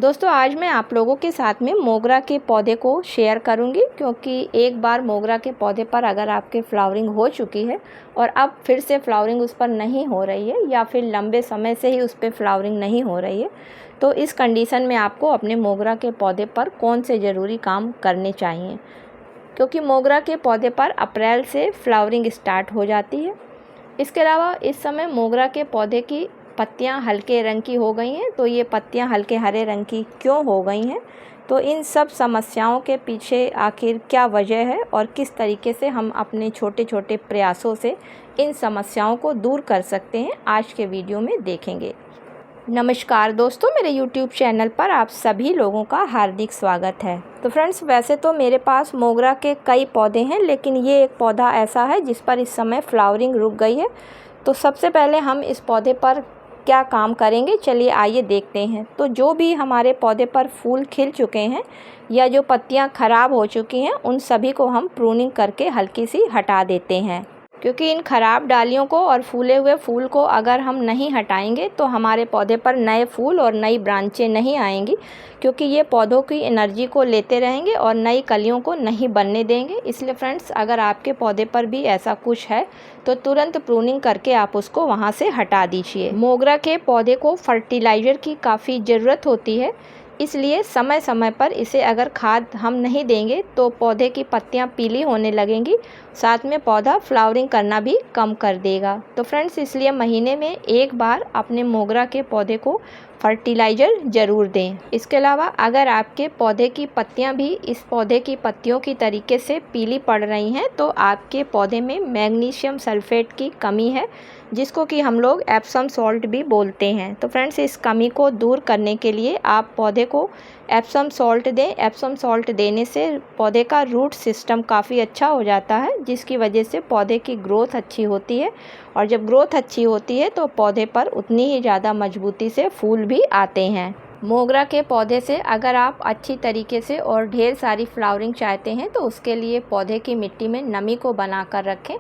दोस्तों आज मैं आप लोगों के साथ में मोगरा के पौधे को शेयर करूंगी, क्योंकि एक बार मोगरा के पौधे पर अगर आपके फ्लावरिंग हो चुकी है और अब फिर से फ्लावरिंग उस पर नहीं हो रही है या फिर लंबे समय से ही उस पर फ्लावरिंग नहीं हो रही है, तो इस कंडीशन में आपको अपने मोगरा के पौधे पर कौन से ज़रूरी काम करने चाहिए। क्योंकि मोगरा के पौधे पर अप्रैल से फ्लावरिंग स्टार्ट हो जाती है। इसके अलावा इस समय मोगरा के पौधे की पत्तियां हल्के रंग की हो गई हैं। तो ये पत्तियां हल्के हरे रंग की क्यों हो गई हैं, तो इन सब समस्याओं के पीछे आखिर क्या वजह है और किस तरीके से हम अपने छोटे छोटे प्रयासों से इन समस्याओं को दूर कर सकते हैं, आज के वीडियो में देखेंगे। नमस्कार दोस्तों, मेरे YouTube चैनल पर आप सभी लोगों का हार्दिक स्वागत है। तो फ्रेंड्स, वैसे तो मेरे पास मोगरा के कई पौधे हैं, लेकिन ये एक पौधा ऐसा है जिस पर इस समय फ्लावरिंग रुक गई है। तो सबसे पहले हम इस पौधे पर क्या काम करेंगे, चलिए आइए देखते हैं। तो जो भी हमारे पौधे पर फूल खिल चुके हैं या जो पत्तियां खराब हो चुकी हैं, उन सभी को हम प्रूनिंग करके हल्की सी हटा देते हैं। क्योंकि इन खराब डालियों को और फूले हुए फूल को अगर हम नहीं हटाएंगे तो हमारे पौधे पर नए फूल और नई ब्रांचें नहीं आएंगी, क्योंकि ये पौधों की एनर्जी को लेते रहेंगे और नई कलियों को नहीं बनने देंगे। इसलिए फ्रेंड्स, अगर आपके पौधे पर भी ऐसा कुछ है तो तुरंत प्रूनिंग करके आप उसको वहाँ से हटा दीजिए। मोगरा के पौधे को फर्टिलाइज़र की काफ़ी ज़रूरत होती है, इसलिए समय समय पर इसे अगर खाद हम नहीं देंगे तो पौधे की पत्तियां पीली होने लगेंगी, साथ में पौधा फ्लावरिंग करना भी कम कर देगा। तो फ्रेंड्स, इसलिए महीने में एक बार अपने मोगरा के पौधे को फर्टिलाइज़र ज़रूर दें। इसके अलावा अगर आपके पौधे की पत्तियां भी इस पौधे की पत्तियों की तरीके से पीली पड़ रही हैं तो आपके पौधे में मैग्नीशियम सल्फेट की कमी है, जिसको कि हम लोग एप्सम सॉल्ट भी बोलते हैं। तो फ्रेंड्स, इस कमी को दूर करने के लिए आप पौधे को एप्सम सॉल्ट दें। एप्सम सॉल्ट देने से पौधे का रूट सिस्टम काफ़ी अच्छा हो जाता है, जिसकी वजह से पौधे की ग्रोथ अच्छी होती है, और जब ग्रोथ अच्छी होती है तो पौधे पर उतनी ही ज़्यादा मजबूती से फूल भी आते हैं। मोगरा के पौधे से अगर आप अच्छी तरीके से और ढेर सारी फ्लावरिंग चाहते हैं तो उसके लिए पौधे की मिट्टी में नमी को बना कर रखें,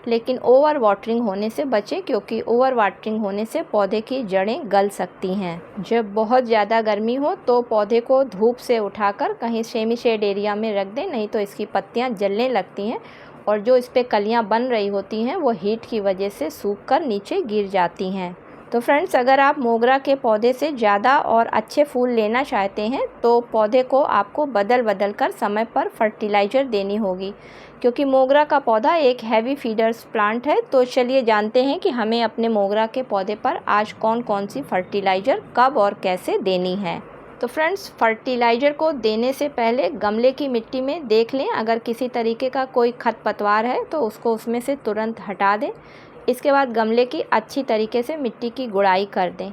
लेकिन ओवर वाटरिंग होने से बचें, क्योंकि ओवर वाटरिंग होने से पौधे की जड़ें गल सकती हैं। जब बहुत ज़्यादा गर्मी हो तो पौधे को धूप से उठाकर कहीं सेमी शेड एरिया में रख दें, नहीं तो इसकी पत्तियाँ जलने लगती हैं और जो इस पर कलियाँ बन रही होती हैं वो हीट की वजह से सूख कर नीचे गिर जाती हैं। तो फ्रेंड्स, अगर आप मोगरा के पौधे से ज़्यादा और अच्छे फूल लेना चाहते हैं तो पौधे को आपको बदल बदल कर समय पर फर्टिलाइज़र देनी होगी, क्योंकि मोगरा का पौधा एक हैवी फीडर्स प्लांट है। तो चलिए जानते हैं कि हमें अपने मोगरा के पौधे पर आज कौन कौन सी फर्टिलाइज़र कब और कैसे देनी है। तो फ्रेंड्स, फर्टिलाइज़र को देने से पहले गमले की मिट्टी में देख लें, अगर किसी तरीके का कोई खरपतवार है तो उसको उसमें से तुरंत हटा दें। इसके बाद गमले की अच्छी तरीके से मिट्टी की गुड़ाई कर दें।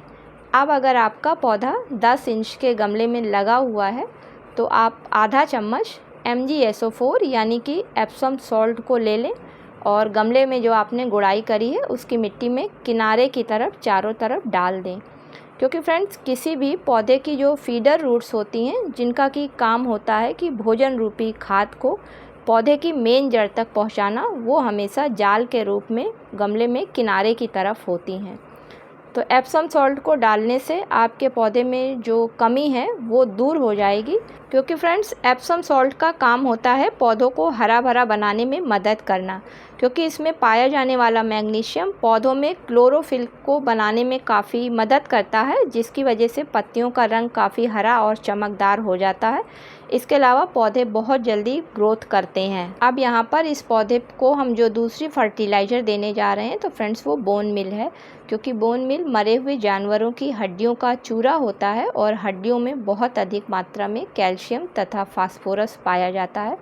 अब अगर आपका पौधा 10 इंच के गमले में लगा हुआ है तो आप आधा चम्मच MgSO4 यानी कि एप्सम सॉल्ट को ले लें और गमले में जो आपने गुड़ाई करी है उसकी मिट्टी में किनारे की तरफ चारों तरफ डाल दें। क्योंकि फ्रेंड्स, किसी भी पौधे की जो फीडर रूट्स होती हैं, जिनका कि काम होता है कि भोजन रूपी खाद को पौधे की मेन जड़ तक पहुंचाना, वो हमेशा जाल के रूप में गमले में किनारे की तरफ होती हैं। तो एप्सम सॉल्ट को डालने से आपके पौधे में जो कमी है वो दूर हो जाएगी, क्योंकि फ्रेंड्स, एप्सम सॉल्ट का काम होता है पौधों को हरा भरा बनाने में मदद करना, क्योंकि इसमें पाया जाने वाला मैग्नीशियम पौधों में क्लोरोफिल को बनाने में काफ़ी मदद करता है, जिसकी वजह से पत्तियों का रंग काफ़ी हरा और चमकदार हो जाता है। इसके अलावा पौधे बहुत जल्दी ग्रोथ करते हैं। अब यहाँ पर इस पौधे को हम जो दूसरी फर्टिलाइज़र देने जा रहे हैं तो फ्रेंड्स वो बोन मिल है, क्योंकि बोन मिल मरे हुए जानवरों की हड्डियों का चूरा होता है और हड्डियों में बहुत अधिक मात्रा में कैल्शियम तथा फास्फोरस पाया जाता है,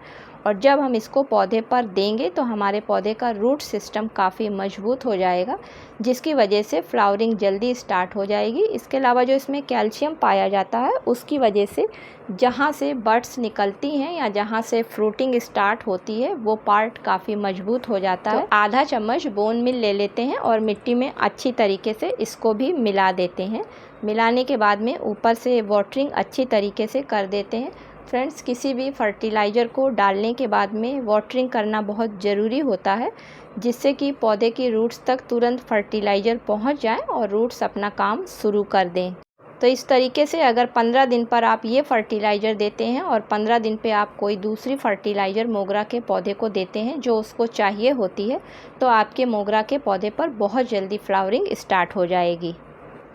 और जब हम इसको पौधे पर देंगे तो हमारे पौधे का रूट सिस्टम काफ़ी मजबूत हो जाएगा, जिसकी वजह से फ्लावरिंग जल्दी स्टार्ट हो जाएगी। इसके अलावा जो इसमें कैल्शियम पाया जाता है उसकी वजह से जहाँ से बड्स निकलती हैं या जहाँ से फ्रूटिंग स्टार्ट होती है वो पार्ट काफ़ी मजबूत हो जाता है। आधा चम्मच बोन मिल ले लेते हैं और मिट्टी में अच्छी तरीके से इसको भी मिला देते हैं। मिलाने के बाद में ऊपर से वाटरिंग अच्छी तरीके से कर देते हैं। फ्रेंड्स, किसी भी फर्टिलाइज़र को डालने के बाद में वाटरिंग करना बहुत ज़रूरी होता है, जिससे कि पौधे की रूट्स तक तुरंत फर्टिलाइज़र पहुंच जाए और रूट्स अपना काम शुरू कर दें। तो इस तरीके से अगर 15 दिन पर आप ये फर्टिलाइज़र देते हैं और 15 दिन पे आप कोई दूसरी फर्टिलाइज़र मोगरा के पौधे को देते हैं जो उसको चाहिए होती है, तो आपके मोगरा के पौधे पर बहुत जल्दी फ्लावरिंग स्टार्ट हो जाएगी।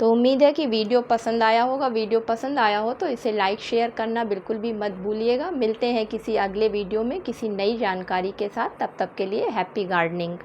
तो उम्मीद है कि वीडियो पसंद आया होगा। वीडियो पसंद आया हो तो इसे लाइक शेयर करना बिल्कुल भी मत भूलिएगा। मिलते हैं किसी अगले वीडियो में किसी नई जानकारी के साथ। तब तक के लिए हैप्पी गार्डनिंग।